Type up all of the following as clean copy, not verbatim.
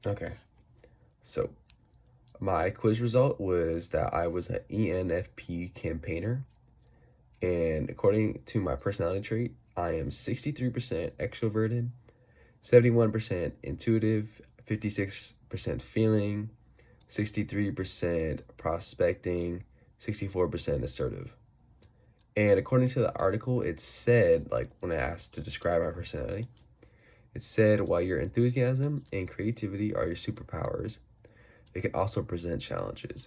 Okay, so my quiz result was that I was an ENFP campaigner, and according to my personality trait, I am 63% extroverted, 71% intuitive, 56% feeling, 63% prospecting, 64% assertive. And according to the article, it said, like when I asked to describe my personality, it said while your enthusiasm and creativity are your superpowers, they can also present challenges.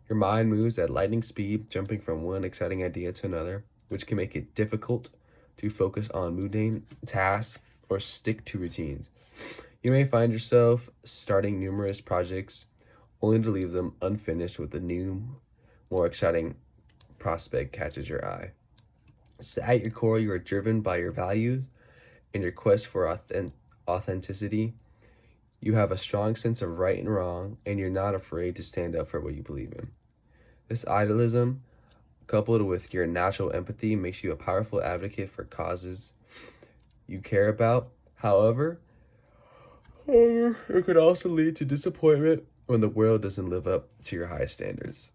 Your mind moves at lightning speed, jumping from one exciting idea to another, which can make it difficult to focus on mundane tasks or stick to routines. You may find yourself starting numerous projects only to leave them unfinished with a new, more exciting prospect catches your eye. So at your core, you are driven by your values and your quest for authenticity. You have a strong sense of right and wrong, and you're not afraid to stand up for what you believe in. This idealism, coupled with your natural empathy, makes you a powerful advocate for causes you care about. However, it could also lead to disappointment when the world doesn't live up to your high standards.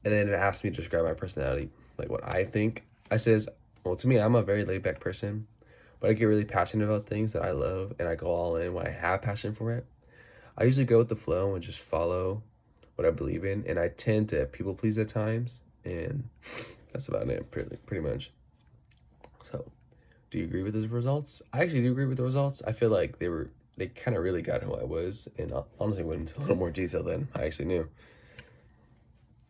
And then it asked me to describe my personality, like what I think. I says, well, to me, I'm a very laid back person, but I get really passionate about things that I love, and I go all in when I have passion for it. I usually go with the flow and just follow what I believe in, and I tend to people please at times, and that's about it, pretty much. So, do you agree with those results? I actually do agree with the results. I feel like they kind of really got who I was, and honestly went into a little more detail than I actually knew.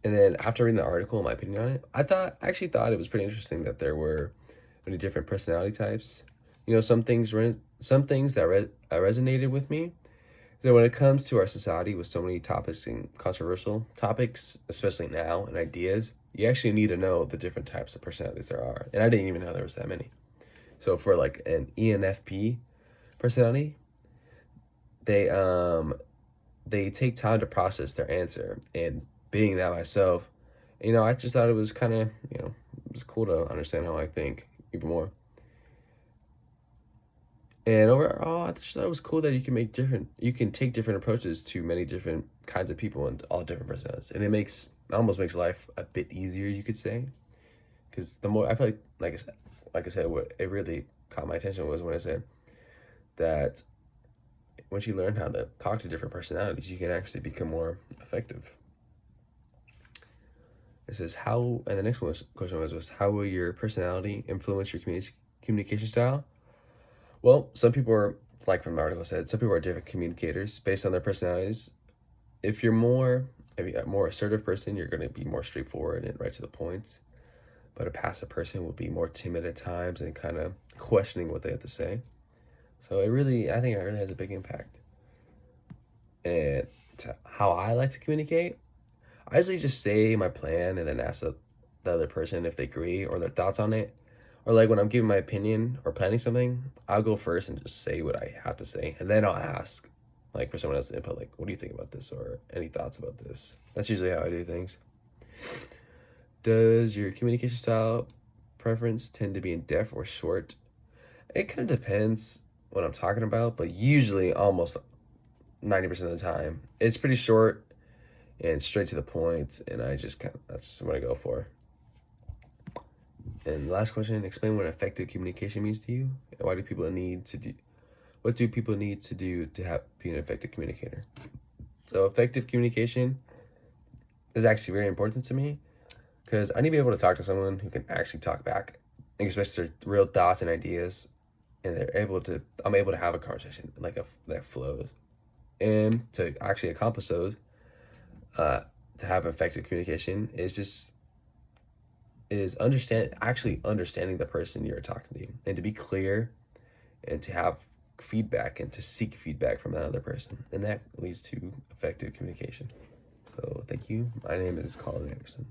And then after reading the article, my opinion on it, I actually thought it was pretty interesting that there were many different personality types. You know, some things that resonated with me. So when it comes to our society with so many topics and controversial topics, especially now, and ideas, you actually need to know the different types of personalities there are. And I didn't even know there was that many. So for like an ENFP personality, they they take time to process their answer. And being that myself, you know, I just thought it was kind of, you know, it was cool to understand how I think even more. And overall, I just thought it was cool that you can take different approaches to many different kinds of people and all different personalities. And almost makes life a bit easier, you could say. Because the more, I feel like I said, what it really caught my attention was when I said that once you learn how to talk to different personalities, you can actually become more effective. It says, and the next question was, how will your personality influence your communication style? Well, some people are, like from the article said, some people are different communicators based on their personalities. If you're a more assertive person, you're going to be more straightforward and right to the point. But a passive person will be more timid at times and kind of questioning what they have to say. So I think it really has a big impact. And how I like to communicate, I usually just say my plan and then ask the other person if they agree or their thoughts on it. Or like when I'm giving my opinion or planning something, I'll go first and just say what I have to say, and then I'll ask, like for someone else's input, like, what do you think about this, or any thoughts about this? That's usually how I do things. Does your communication style preference tend to be in depth or short? It kind of depends what I'm talking about, but usually almost 90% of the time, it's pretty short and straight to the point, and that's what I go for. And the last question, explain what effective communication means to you. And what do people need to do to be an effective communicator? So effective communication is actually very important to me because I need to be able to talk to someone who can actually talk back and express their real thoughts and ideas, and I'm able to have a conversation that flows. And to actually accomplish those, to have effective communication is understanding the person you're talking to, and to be clear, and to have feedback and to seek feedback from that other person, and that leads to effective communication. So thank you. My name is Colin Anderson.